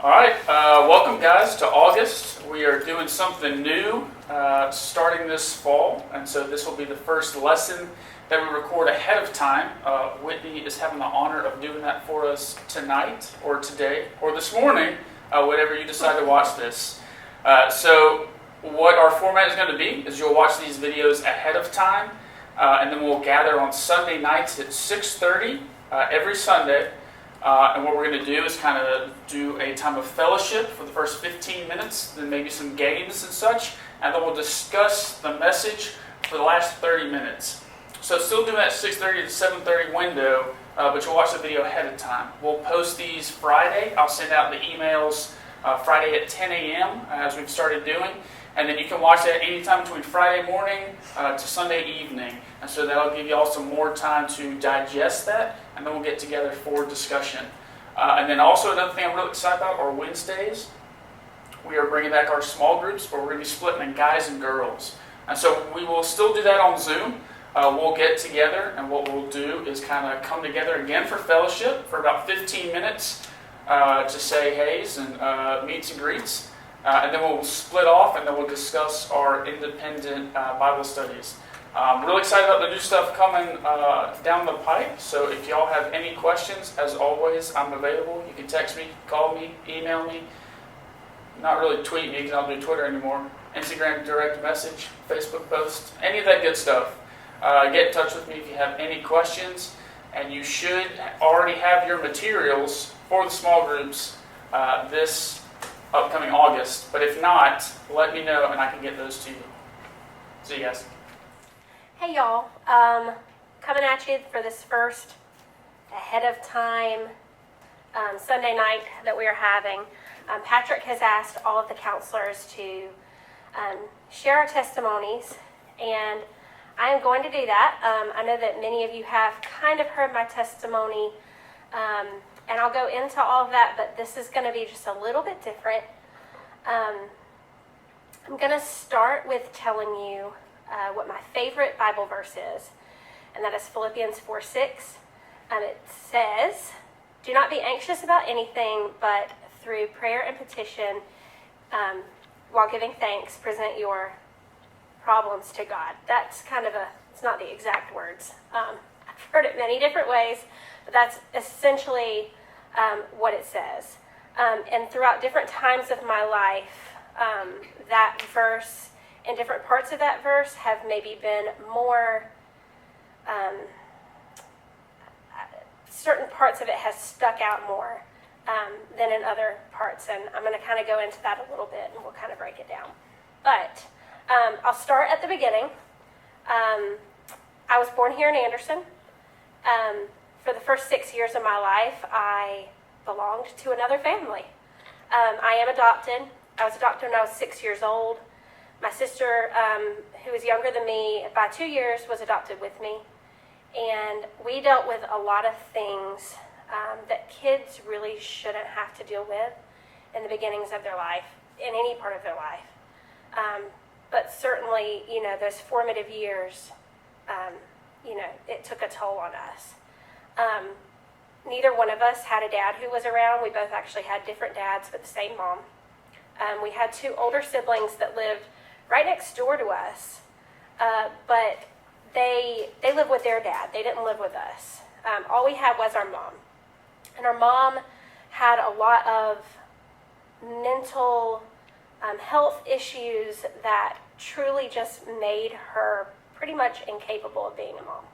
All right, welcome guys to August. We are doing something new starting this fall, and so this will be the first lesson that we record ahead of time. Whitney is having the honor of doing that for us tonight, or today, or this morning, whatever you decide to watch this. So what our format is going to be is you'll watch these videos ahead of time, and then we'll gather on Sunday nights at 6:30 every Sunday. And what we're going to do is kind of do a time of fellowship for the first 15 minutes, then maybe some games and such, and then we'll discuss the message for the last 30 minutes. So still doing that 6:30 to 7:30 window, but you'll watch the video ahead of time. We'll post these Friday. I'll send out the emails Friday at 10 a.m. As we've started doing. And then you can watch that anytime between Friday morning to Sunday evening. And so that'll give you all some more time to digest that, and then we'll get together for discussion. And then also another thing I'm really excited about are Wednesdays. We are bringing back our small groups, but we're going to be splitting in guys and girls. And so we will still do that on Zoom. We'll get together, and what we'll do is kind of come together again for fellowship for about 15 minutes to say heys and meets and greets. And then we'll split off, and then we'll discuss our independent Bible studies. I'm really excited about the new stuff coming down the pipe. So if y'all have any questions, as always, I'm available. You can text me, call me, email me. Not really tweet me because I don't do Twitter anymore. Instagram direct message, Facebook post, any of that good stuff. Get in touch with me if you have any questions. And you should already have your materials for the small groups this upcoming August, but if not, let me know and I can get those to you. See you guys. Hey y'all, coming at you for this first ahead of time Sunday night that we are having. Patrick has asked all of the counselors to share our testimonies, and I am going to do that. I know that many of you have kind of heard my testimony, and I'll go into all of that, but this is going to be just a little bit different. I'm going to start with telling you what my favorite Bible verse is, and that is Philippians 4:6. It says, "Do not be anxious about anything, but through prayer and petition, while giving thanks, present your problems to God." That's kind of it's not the exact words. I've heard it many different ways, but that's essentially what it says. And throughout different times of my life, that verse and different parts of that verse have maybe been more, certain parts of it has stuck out more than in other parts. And I'm going to kind of go into that a little bit, and we'll kind of break it down. But I'll start at the beginning. I was born here in Anderson. For the first 6 years of my life, I belonged to another family. I am adopted. I was adopted when I was 6 years old. My sister, who was younger than me by 2 years, was adopted with me. And we dealt with a lot of things that kids really shouldn't have to deal with in the beginnings of their life, in any part of their life. But certainly, those formative years, it took a toll on us. Neither one of us had a dad who was around. We both actually had different dads, but the same mom. We had two older siblings that lived right next door to us, but they lived with their dad. They didn't live with us. All we had was our mom. And our mom had a lot of mental health issues that truly just made her pretty much incapable of being a mom.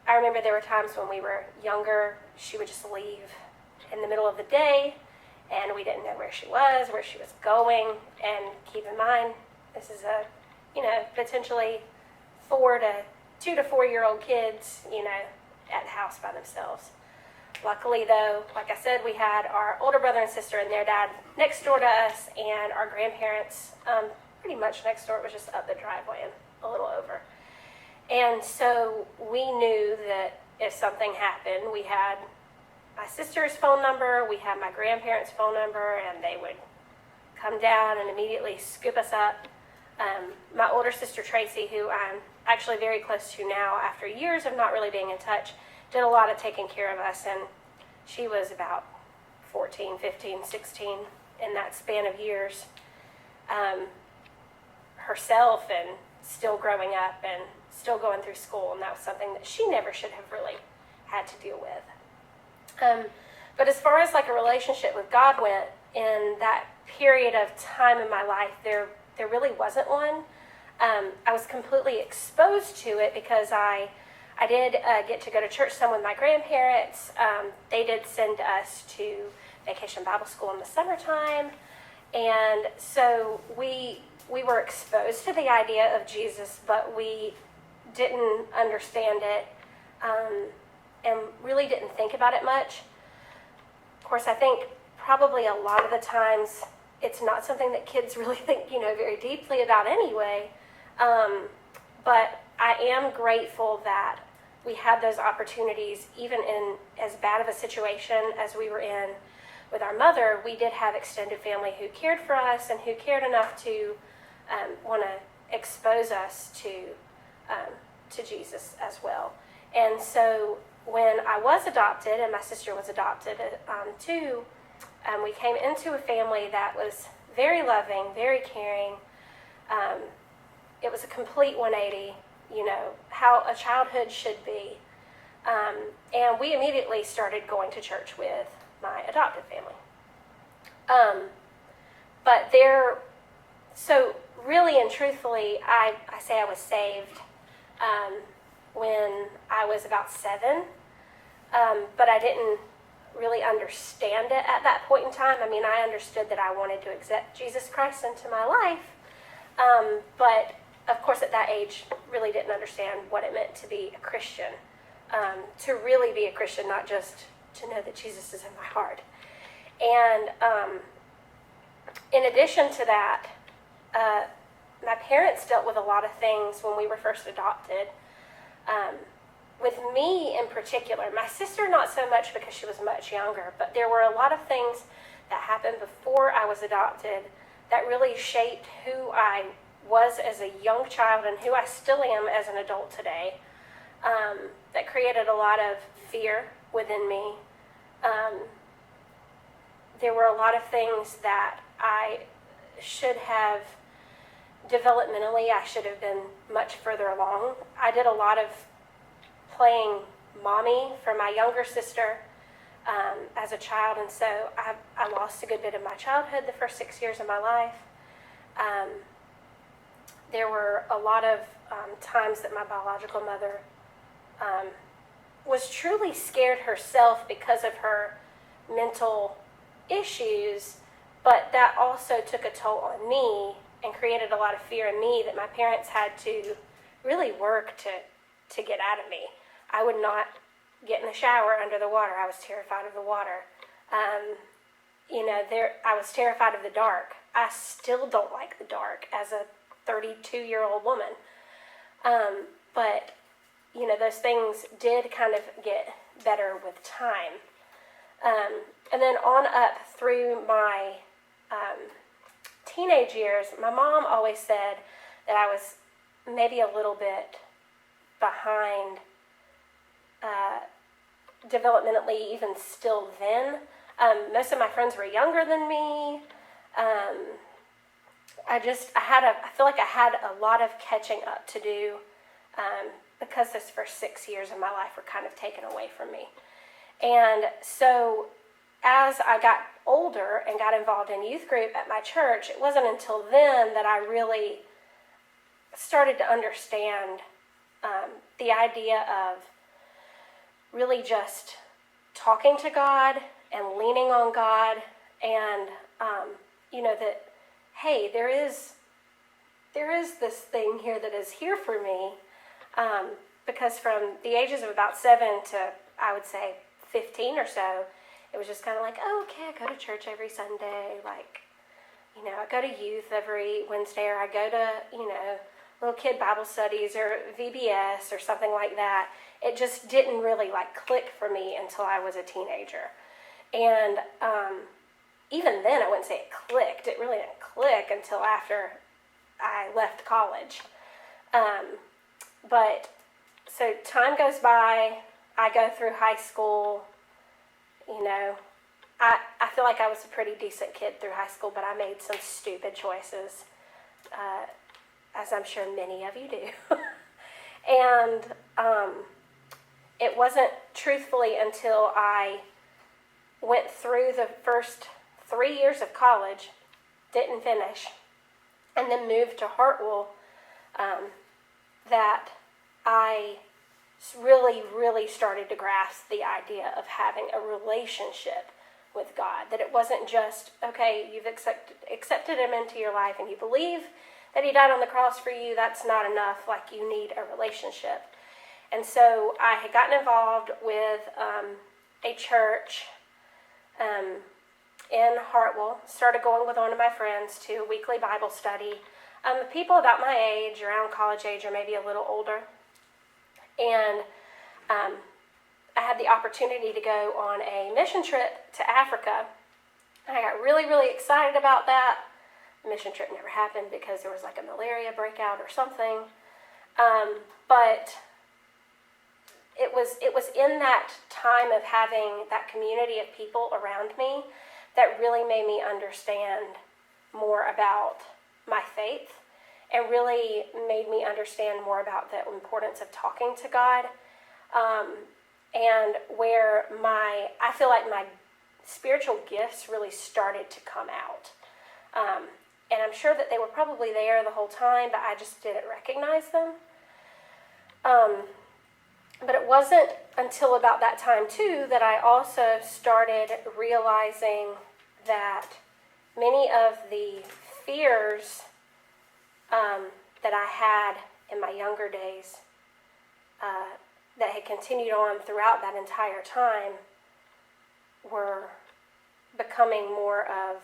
I remember there were times when we were younger, she would just leave in the middle of the day, and we didn't know where she was going. And keep in mind, this is potentially 2 to 4 year old kids, at the house by themselves. Luckily, though, like I said, we had our older brother and sister and their dad next door to us, and our grandparents pretty much next door. It was just up the driveway and a little over. And so we knew that if something happened, we had my sister's phone number, we had my grandparents' phone number, and they would come down and immediately scoop us up. My older sister, Tracy, who I'm actually very close to now after years of not really being in touch, did a lot of taking care of us, and she was about 14, 15, 16, in that span of years, herself, and still growing up and still going through school, and that was something that she never should have really had to deal with. But as far as like a relationship with God went, in that period of time in my life, there really wasn't one. I was completely exposed to it because I did get to go to church some with my grandparents. They did send us to Vacation Bible School in the summertime, and so we were exposed to the idea of Jesus, but we didn't understand it, and really didn't think about it much. Of course, I think probably a lot of the times it's not something that kids really think, very deeply about anyway. But I am grateful that we had those opportunities, even in as bad of a situation as we were in with our mother. We did have extended family who cared for us and who cared enough to want to expose us to Jesus as well. And so when I was adopted, and my sister was adopted too, we came into a family that was very loving, very caring. It was a complete 180, how a childhood should be. And we immediately started going to church with my adopted family. So really and truthfully, I say I was saved when I was about 7, but I didn't really understand it at that point in time. I mean, I understood that I wanted to accept Jesus Christ into my life, but of course at that age really didn't understand what it meant to be a Christian, to really be a Christian, not just to know that Jesus is in my heart. And in addition to that, my parents dealt with a lot of things when we were first adopted. With me in particular, my sister not so much because she was much younger, but there were a lot of things that happened before I was adopted that really shaped who I was as a young child and who I still am as an adult today, that created a lot of fear within me. There were a lot of things that I should have, developmentally, I should have been much further along. I did a lot of playing mommy for my younger sister as a child, and so I lost a good bit of my childhood the first 6 years of my life. There were a lot of times that my biological mother was truly scared herself because of her mental issues, but that also took a toll on me and created a lot of fear in me that my parents had to really work to get out of me. I would not get in the shower under the water. I was terrified of the water. I was terrified of the dark. I still don't like the dark as a 32-year-old woman. But those things did kind of get better with time. And then on up through my teenage years, my mom always said that I was maybe a little bit behind developmentally, even still then. Most of my friends were younger than me. I feel like I had a lot of catching up to do because those first 6 years of my life were kind of taken away from me. And so as I got older and got involved in youth group at my church, it wasn't until then that I really started to understand the idea of really just talking to God and leaning on God, and that, hey, there is this thing here that is here for me, because from the ages of about 7 to, I would say, 15 or so, it was just kind of like, oh, okay, I go to church every Sunday, I go to youth every Wednesday, or I go to, little kid Bible studies or VBS or something like that. It just didn't really click for me until I was a teenager. And even then, I wouldn't say it clicked. It really didn't click until after I left college. But so time goes by, I go through high school, I feel like I was a pretty decent kid through high school, but I made some stupid choices, as I'm sure many of you do. And it wasn't truthfully until I went through the first 3 years of college, didn't finish, and then moved to Hartwell, that I really, really started to grasp the idea of having a relationship with God. That it wasn't just, okay, you've accepted Him into your life and you believe that He died on the cross for you. That's not enough. Like, you need a relationship. And so I had gotten involved with a church in Hartwell. Started going with one of my friends to a weekly Bible study. People about my age, around college age, or maybe a little older. And I had the opportunity to go on a mission trip to Africa. And I got really, really excited about that. The mission trip never happened because there was like a malaria breakout or something. But it was in that time of having that community of people around me that really made me understand more about my faith, and really made me understand more about the importance of talking to God, and where I feel like my spiritual gifts really started to come out. And I'm sure that they were probably there the whole time, but I just didn't recognize them. But it wasn't until about that time, too, that I also started realizing that many of the fears that I had in my younger days, that had continued on throughout that entire time, were becoming more of,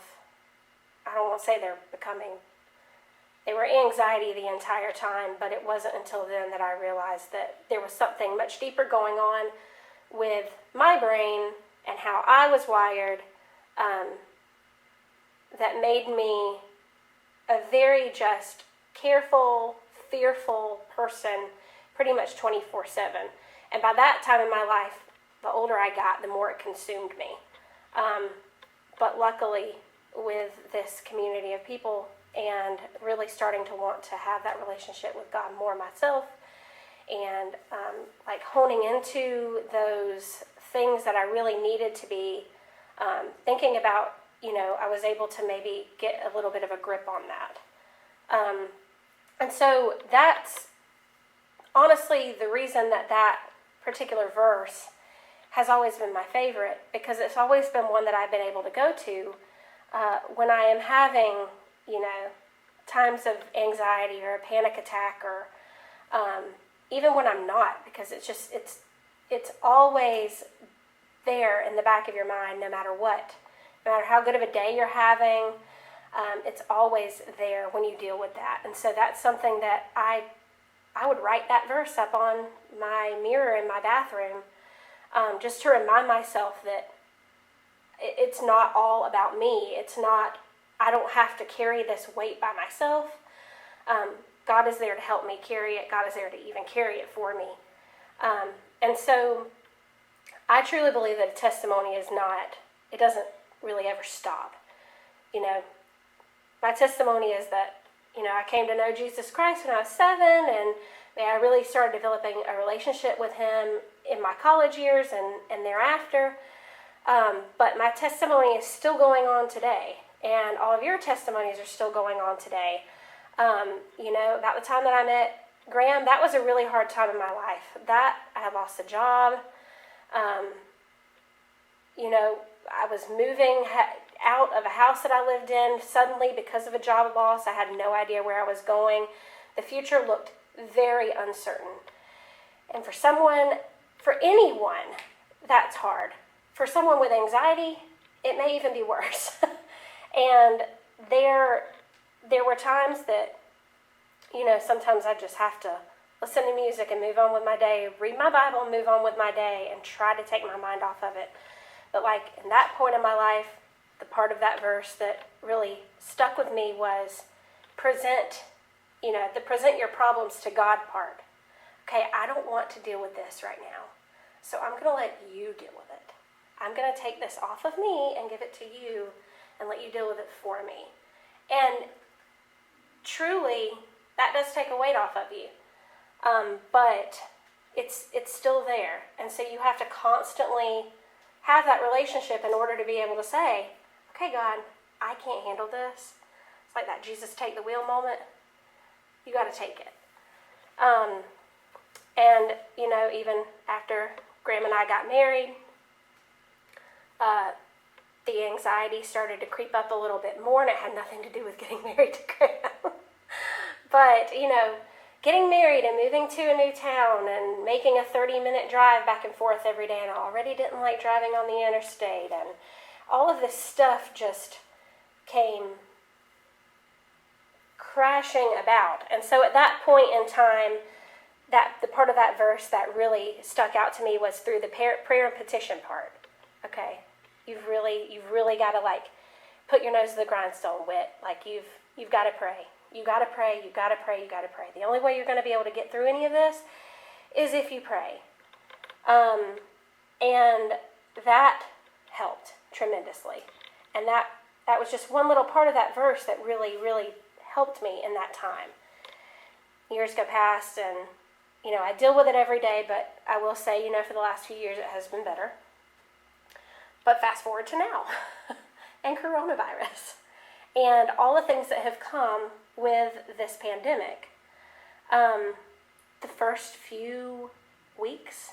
I don't want to say they were anxiety the entire time, but it wasn't until then that I realized that there was something much deeper going on with my brain and how I was wired, that made me a very just careful, fearful person pretty much 24/7. And by that time in my life, the older I got, the more it consumed me. But luckily, with this community of people and really starting to want to have that relationship with God more myself, and like honing into those things that I really needed to be thinking about, I was able to maybe get a little bit of a grip on that. And so that's honestly the reason that particular verse has always been my favorite, because it's always been one that I've been able to go to when I am having, times of anxiety or a panic attack, or even when I'm not, because it's always there in the back of your mind, no matter what. No matter how good of a day you're having, it's always there when you deal with that. And so that's something that I would write that verse up on my mirror in my bathroom, just to remind myself that it's not all about me. It's not, I don't have to carry this weight by myself. God is there to help me carry it. God is there to even carry it for me. And so I truly believe that a testimony it doesn't really ever stop. My testimony is that, I came to know Jesus Christ when I was 7, and I really started developing a relationship with Him in my college years and thereafter. But my testimony is still going on today, and all of your testimonies are still going on today. About the time that I met Graham, that was a really hard time in my life. That I had lost a job. I was moving out of a house that I lived in suddenly because of a job loss. I had no idea where I was going. The future looked very uncertain. And for anyone, that's hard. For someone with anxiety, it may even be worse. And there were times that, sometimes I just have to listen to music and move on with my day, read my Bible and move on with my day, and try to take my mind off of it. But like in that point in my life, the part of that verse that really stuck with me was present your problems to God part. Okay, I don't want to deal with this right now, so I'm going to let you deal with it. I'm going to take this off of me and give it to you and let you deal with it for me. And truly, that does take a weight off of you. But it's still there. And so you have to constantly have that relationship in order to be able to say, okay, God, I can't handle this. It's like that Jesus take the wheel moment. You got to take it. And, even after Graham and I got married, the anxiety started to creep up a little bit more, and it had nothing to do with getting married to Graham. But, getting married and moving to a new town and making a 30-minute drive back and forth every day, and I already didn't like driving on the interstate, and all of this stuff just came crashing about. And so at that point in time, that the part of that verse that really stuck out to me was through the prayer and petition part. Okay, you've really got to put your nose to the grindstone, Whit. You've got to pray. You got to pray. You got to pray. You got to pray. The only way you're going to be able to get through any of this is if you pray. And that helped tremendously. And that was just one little part of that verse that really, really helped me in that time. Years go past, and I deal with it every day, but I will say, for the last few years it has been better. But fast forward to now, and coronavirus, and all the things that have come with this pandemic. The first few weeks,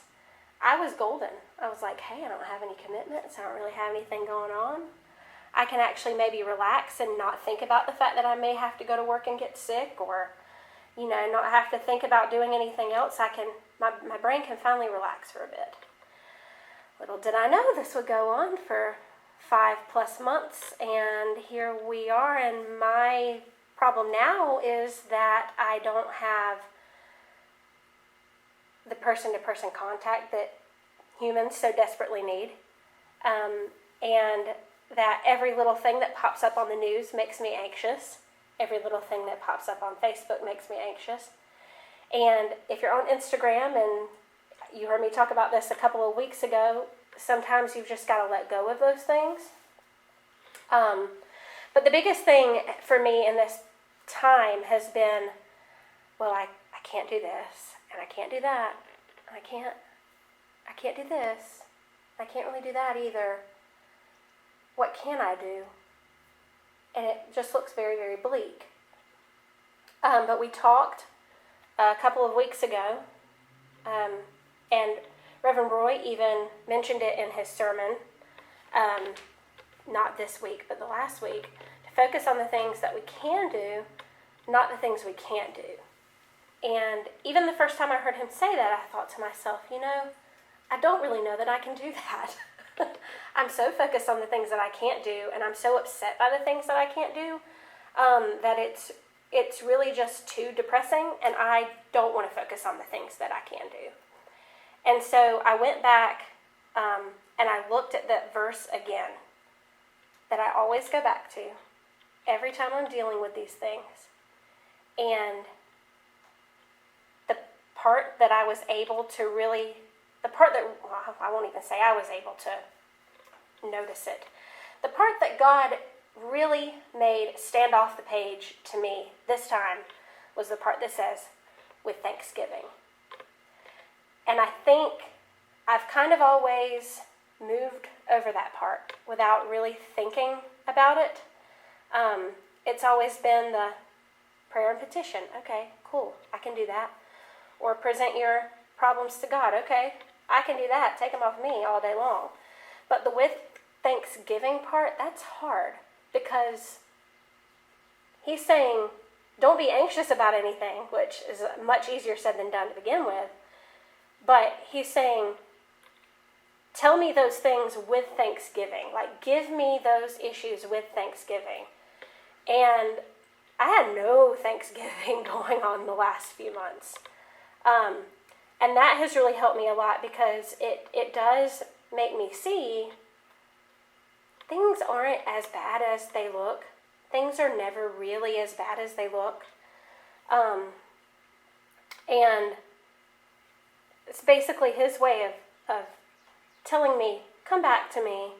I was golden. I was like, hey, I don't have any commitments. I don't really have anything going on. I can actually maybe relax and not think about the fact that I may have to go to work and get sick, or not have to think about doing anything else. My brain can finally relax for a bit. Little did I know this would go on for 5+ months, and here we are. And my problem now is that I don't have the person-to-person contact that humans so desperately need, and that every little thing that pops up on the news makes me anxious. Every little thing that pops up on Facebook makes me anxious. And if you're on Instagram, and you heard me talk about this a couple of weeks ago, sometimes you've just got to let go of those things. But the biggest thing for me in this time has been, well, I can't do this, and I can't do that, and I can't do this, I can't really do that either. What can I do? And it just looks very, very bleak. But we talked a couple of weeks ago, and Reverend Roy even mentioned it in his sermon, not this week, but the last week, to focus on the things that we can do, not the things we can't do. And even the first time I heard him say that, I thought to myself, I don't really know that I can do that. I'm so focused on the things that I can't do, and I'm so upset by the things that I can't do, that it's really just too depressing, and I don't want to focus on the things that I can do. And so I went back, and I looked at that verse again, that I always go back to every time I'm dealing with these things. And the part that I was able to really, I won't even say I was able to notice it. The part that God really made stand off the page to me this time was the part that says, with thanksgiving. And I think I've kind of always moved over that part without really thinking about it. It's always been the prayer and petition. Okay, cool, I can do that. Or present your problems to God. Okay, I can do that. Take them off me all day long. But the with thanksgiving part, that's hard, because he's saying, don't be anxious about anything, which is much easier said than done to begin with. But he's saying, tell me those things with thanksgiving. Give me those issues with thanksgiving. And I had no thanksgiving going on the last few months. And that has really helped me a lot, because it does make me see things aren't as bad as they look. Things are never really as bad as they look. And it's basically his way of telling me, come back to me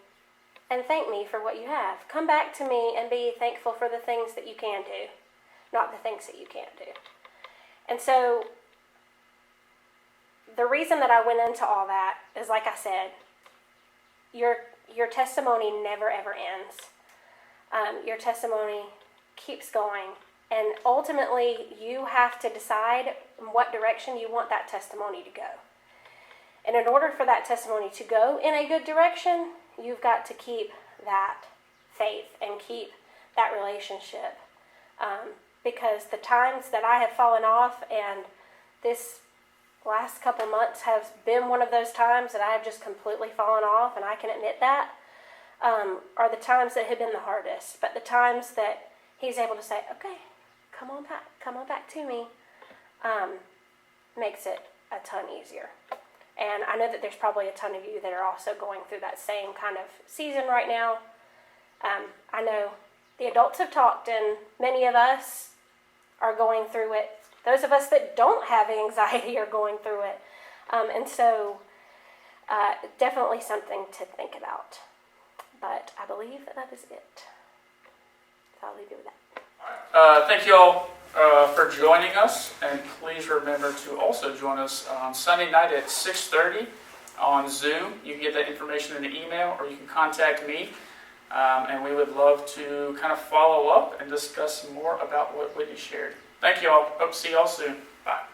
and thank me for what you have. Come back to me and be thankful for the things that you can do, not the things that you can't do. And so the reason that I went into all that is, like I said, your testimony never ever ends. Your testimony keeps going. And ultimately, you have to decide in what direction you want that testimony to go. And in order for that testimony to go in a good direction, you've got to keep that faith and keep that relationship. Because the times that I have fallen off, and this last couple months has been one of those times that I have just completely fallen off, and I can admit that, are the times that have been the hardest. But the times that he's able to say, okay, come on back to me, makes it a ton easier. And I know that there's probably a ton of you that are also going through that same kind of season right now. I know the adults have talked, and many of us are going through it. Those of us that don't have anxiety are going through it. And so definitely something to think about. But I believe that is it. So I'll leave you with that. Thank you all for joining us, and please remember to also join us on Sunday night at 6:30 on Zoom. You can get that information in an email, or you can contact me, and we would love to kind of follow up and discuss more about what Whitney shared. Thank you all. Hope to see you all soon. Bye.